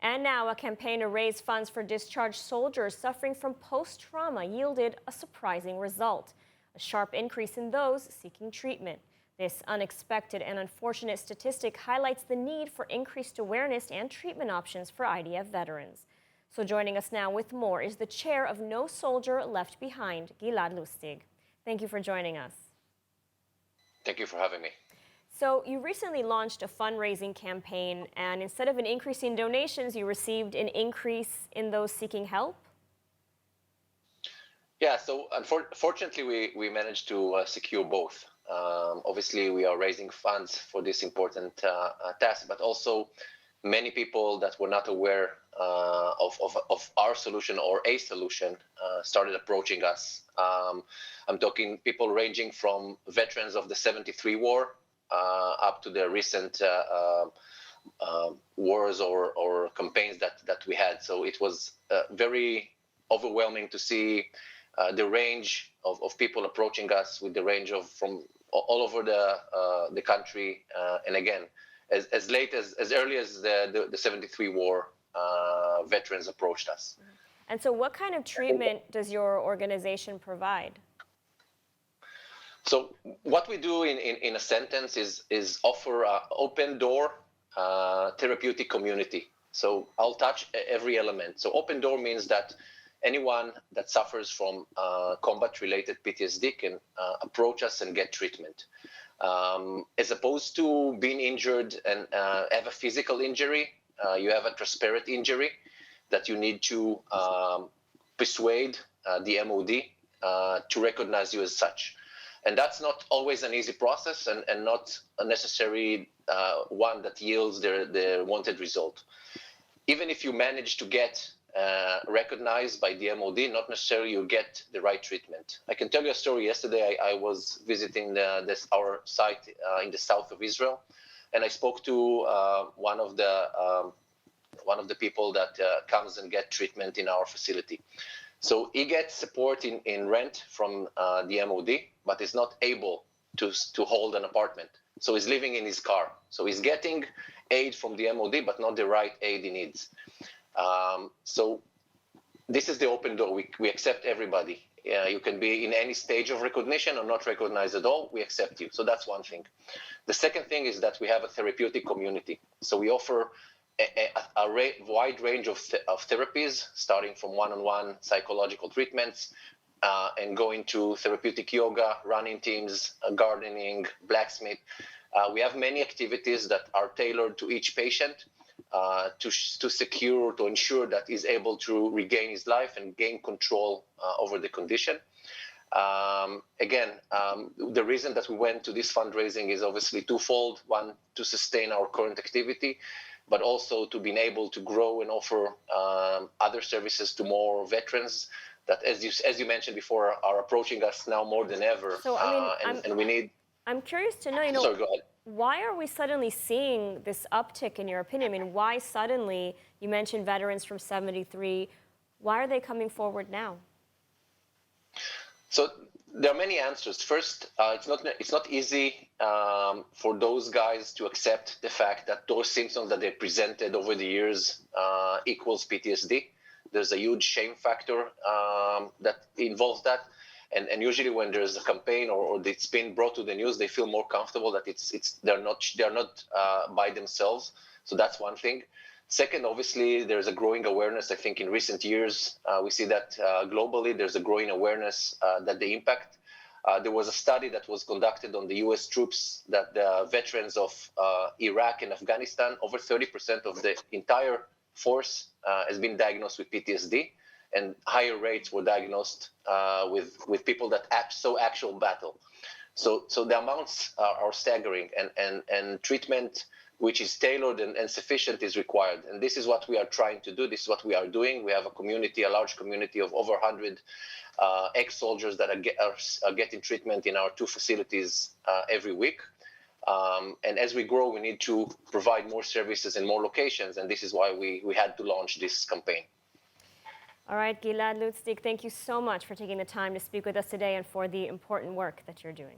And now a campaign to raise funds for discharged soldiers suffering from post-trauma yielded a surprising result, a sharp increase in those seeking treatment. This unexpected and unfortunate statistic highlights the need for increased awareness and treatment options for IDF veterans. So joining us now with more is the chair of No Soldier Left Behind, Gilad Lustig. Thank you for joining us. Thank you for having me. So you recently launched a fundraising campaign, and instead of an increase in donations, you received an increase in those seeking help? Yeah, so unfortunately, we managed to secure both. Obviously, we are raising funds for this important task, but also many people that were not aware of our solution or a solution started approaching us. I'm talking people ranging from veterans of the '73 war up to the recent wars or campaigns that we had. So it was very overwhelming to see the range of people approaching us with the range of from all over the country. And again, as early as the '73 war, veterans approached us. And so what kind of treatment does your organization provide? So what we do in a sentence is offer an open door therapeutic community. So I'll touch every element. So open door means that anyone that suffers from combat-related PTSD can approach us and get treatment. As opposed to being injured and have a physical injury, you have a transparent injury that you need to persuade the MOD to recognize you as such. And that's not always an easy process and not a necessary one that yields the wanted result. Even if you manage to get recognized by the MOD, not necessarily you get the right treatment. I can tell you a story. Yesterday, I was visiting our site in the south of Israel, and I spoke to one of the people that comes and get treatment in our facility. So he gets support in rent from the MOD, but is not able to hold an apartment. So he's living in his car. So he's getting aid from the MOD, but not the right aid he needs. So this is the open door. We accept everybody. You can be in any stage of recognition or not recognized at all. We accept you. So that's one thing. The second thing is that we have a therapeutic community. So we offer a wide range of therapies, starting from one-on-one psychological treatments and going to therapeutic yoga, running teams, gardening, blacksmith. We have many activities that are tailored to each patient to ensure that he's able to regain his life and gain control over the condition. The reason that we went to this fundraising is obviously twofold. One, to sustain our current activity, but also to be able to grow and offer other services to more veterans that, as you mentioned before, are approaching us now more than ever. So, and we need... I'm curious to know, Sorry, go ahead. Why are we suddenly seeing this uptick, in your opinion? I mean, why suddenly, you mentioned veterans from '73, why are they coming forward now? So there are many answers. First, it's not easy for those guys to accept the fact that those symptoms that they presented over the years equals PTSD. There's a huge shame factor that involves that. And usually when there's a campaign or it's been brought to the news, they feel more comfortable that they're not by themselves. So that's one thing. Second, obviously, there's a growing awareness. I think in recent years, we see that globally, there's a growing awareness that the impact. There was a study that was conducted on the US troops that the veterans of Iraq and Afghanistan, over 30% of the entire force has been diagnosed with PTSD. And higher rates were diagnosed with people that saw actual battle. So the amounts are staggering, and treatment which is tailored and sufficient is required. And this is what we are trying to do. This is what we are doing. We have a large community of over 100 ex-soldiers that are getting treatment in our two facilities every week. And as we grow, we need to provide more services in more locations. And this is why we had to launch this campaign. All right, Gilad Lustig, thank you so much for taking the time to speak with us today and for the important work that you're doing.